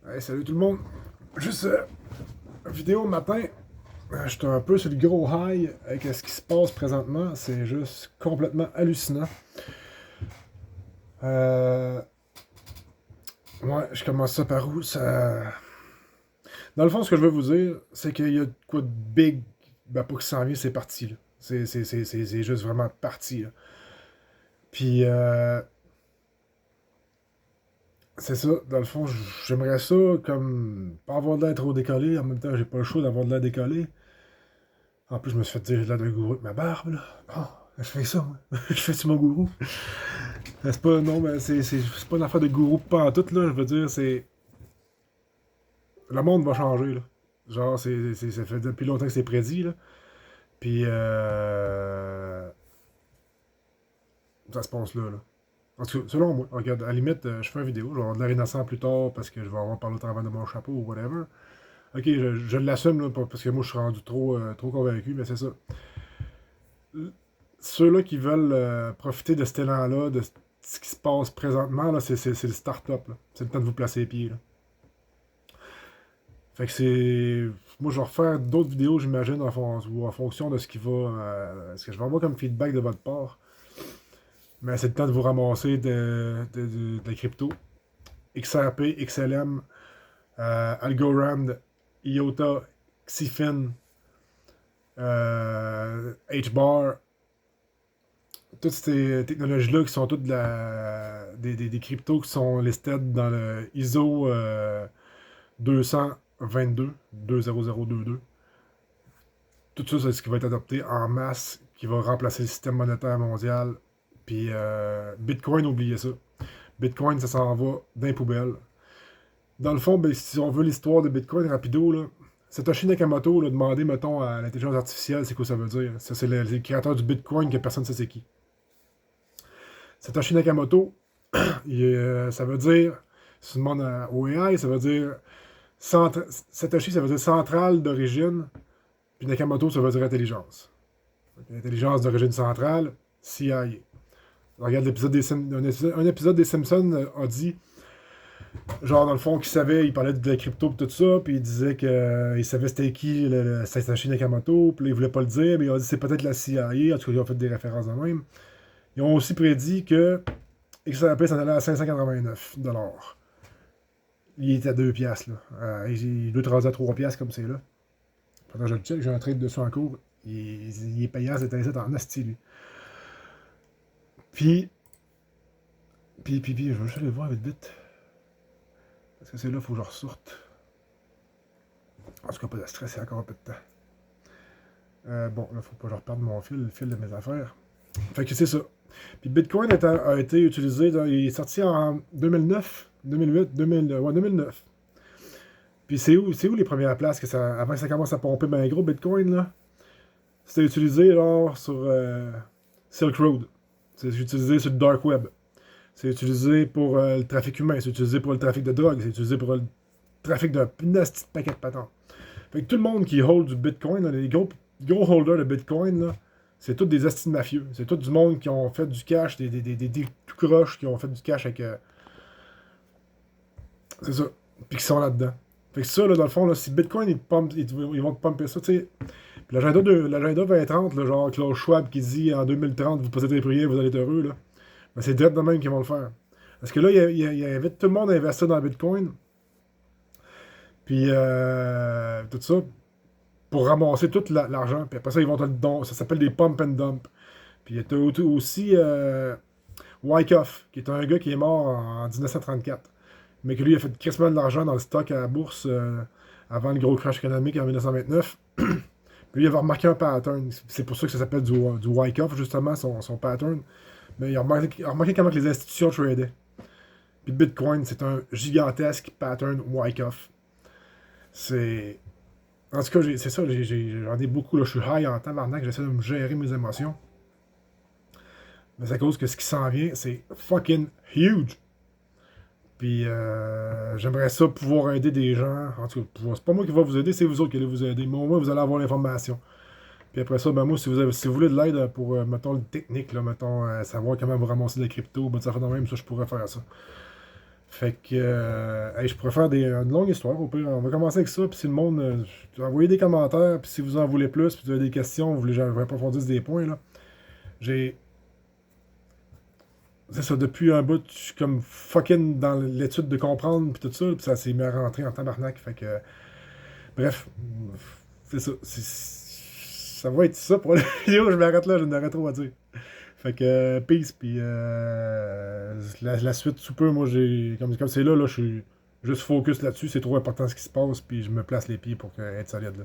Hey, salut tout le monde. Juste vidéo matin. J'étais un peu sur le gros high avec ce qui se passe présentement. C'est juste complètement hallucinant. Euh, ouais, je commence ça par où ça... Dans le fond, ce que je veux vous dire, c'est qu'il y a de quoi de big. Ben, pas que ça s'en vient, c'est parti. Là. C'est juste vraiment parti. Là. Puis, c'est ça. Dans le fond, j'aimerais ça comme pas avoir de l'air trop décollé. En même temps, j'ai pas le choix d'avoir de l'air décollé. En plus, je me suis fait dire là d'un gourou avec ma barbe, là. Bon, je fais ça, moi. Je fais-tu mon gourou? C'est pas, non, mais c'est pas une affaire de gourou pas en tout, là. Je veux dire, c'est. Le monde va changer, là. Genre, ça fait depuis longtemps que c'est prédit, là. Puis, ça se passe là, là. En tout cas, selon moi, regarde, à la limite, je fais une vidéo, je vais avoir de l'air innocent plus tard parce que je vais avoir parlé au travers de mon chapeau ou whatever. Ok, je l'assume, là, parce que moi, je suis rendu trop convaincu, mais c'est ça. Ceux-là qui veulent profiter de cet élan-là, de ce qui se passe présentement, là, c'est le start-up. Là. C'est le temps de vous placer les pieds. Là. Fait que c'est. Moi, je vais refaire d'autres vidéos, j'imagine, en fonction de ce qui va. Ce que je vais avoir comme feedback de votre part. Mais c'est le temps de vous ramasser de la crypto. XRP, XLM, Algorand, IOTA, Xifin, HBAR, toutes ces technologies-là qui sont toutes des cryptos qui sont listed dans le ISO 222, 20022. Tout ça, c'est ce qui va être adopté en masse, qui va remplacer le système monétaire mondial. Puis Bitcoin, oubliez ça. Bitcoin, ça s'en va dans les poubelles. Dans le fond, ben, si on veut l'histoire de Bitcoin rapido, là, Satoshi Nakamoto a demandé, mettons, à l'intelligence artificielle, c'est quoi ça veut dire. Ça, c'est le créateur du Bitcoin que personne ne sait c'est qui. Satoshi Nakamoto, ça veut dire, si tu demandes au AI, ça veut dire Satoshi, ça veut dire centrale d'origine, puis Nakamoto, ça veut dire intelligence. Intelligence d'origine centrale, CIA. Regarde l'épisode un épisode des Simpsons a dit, genre dans le fond, qu'il savait, il parlait de la crypto et tout ça, puis il disait qu'il savait c'était qui le Satoshi Nakamoto, puis là, il voulait pas le dire, mais il a dit c'est peut-être la CIA, en tout cas, ils ont fait des références de même. Ils ont aussi prédit que XRP s'en allait à 589 $. Il est à 2 piastres, là. Il doit être rendu à 3 piastres comme c'est là. Pendant que je le check, j'ai un trade dessus en cours. Il est payant, c'est un en asti, lui. Puis, je vais juste aller voir vite vite. Parce que c'est là qu'il faut que je ressorte. En tout cas, pas de stress, c'est encore un peu de temps. Bon, là, faut pas que je reparte mon fil, le fil de mes affaires. Fait que c'est ça. Puis Bitcoin a été utilisé, il est sorti en 2009, 2008, 2000, ouais, 2009. Puis c'est où les premières places avant que ça commence à pomper ben gros Bitcoin là? C'était utilisé genre sur Silk Road. C'est utilisé sur le Dark Web. C'est utilisé pour le trafic humain. C'est utilisé pour le trafic de drogue. C'est utilisé pour le trafic d'un petit paquet de patentes. Fait que tout le monde qui hold du Bitcoin, là, les gros holders de Bitcoin, là, c'est tous des astuces mafieux. C'est tout du monde qui ont fait du cash, des tout croches qui ont fait du cash avec. C'est ça. Puis qui sont là-dedans. Fait que ça, là, dans le fond, là, si Bitcoin, ils vont te pumper ça, tu sais. Puis l'agenda 2030, là, genre Klaus Schwab qui dit en 2030, vous possédez plus rien, vous allez être heureux, là. Ben, c'est direct de même qu'ils vont le faire. Parce que là, il invite tout le monde à investir dans Bitcoin. Puis tout ça pour ramasser tout l'argent. Puis après ça, ils vont te le don. Ça s'appelle des pump and dump. Puis il y a aussi Wyckoff, qui est un gars qui est mort en 1934. Mais que lui, il a fait quasiment de l'argent dans le stock à la bourse avant le gros crash économique en 1929. Puis lui, il avait remarqué un pattern. C'est pour ça que ça s'appelle du Wyckoff, justement, son pattern. Mais il a remarqué comment que les institutions tradaient. Puis Bitcoin, c'est un gigantesque pattern Wyckoff. C'est. En tout cas, c'est ça, j'en ai beaucoup. Là, je suis high en tabarnak, j'essaie de me gérer mes émotions. Mais c'est à cause que ce qui s'en vient, c'est fucking huge. Puis j'aimerais ça pouvoir aider des gens. En tout cas, c'est pas moi qui va vous aider, c'est vous autres qui allez vous aider. Mais au moins, vous allez avoir l'information. Puis après ça, ben moi, si vous voulez de l'aide pour, mettons, le technique, là, mettons, savoir comment vous ramasser de la crypto, ben ça fait de même, ça, je pourrais faire ça. Fait que, hey, je pourrais faire une longue histoire, au pire. On va commencer avec ça, puis si le monde, envoyez des commentaires, puis si vous en voulez plus, puis vous avez des questions, vous voulez que j'approfondisse des points, là. J'ai, c'est ça, depuis un bout, je suis comme fucking dans l'étude de comprendre, puis tout ça, puis ça s'est mis à rentrer en tabarnak, fait que, bref, c'est ça. Ça va être ça pour la vidéo, je m'arrête là, je n'aurais trop à dire. Fait que, peace, puis la suite sous peu, moi, comme c'est là, je suis juste focus là-dessus, c'est trop important ce qui se passe, puis je me place les pieds pour être solide, là.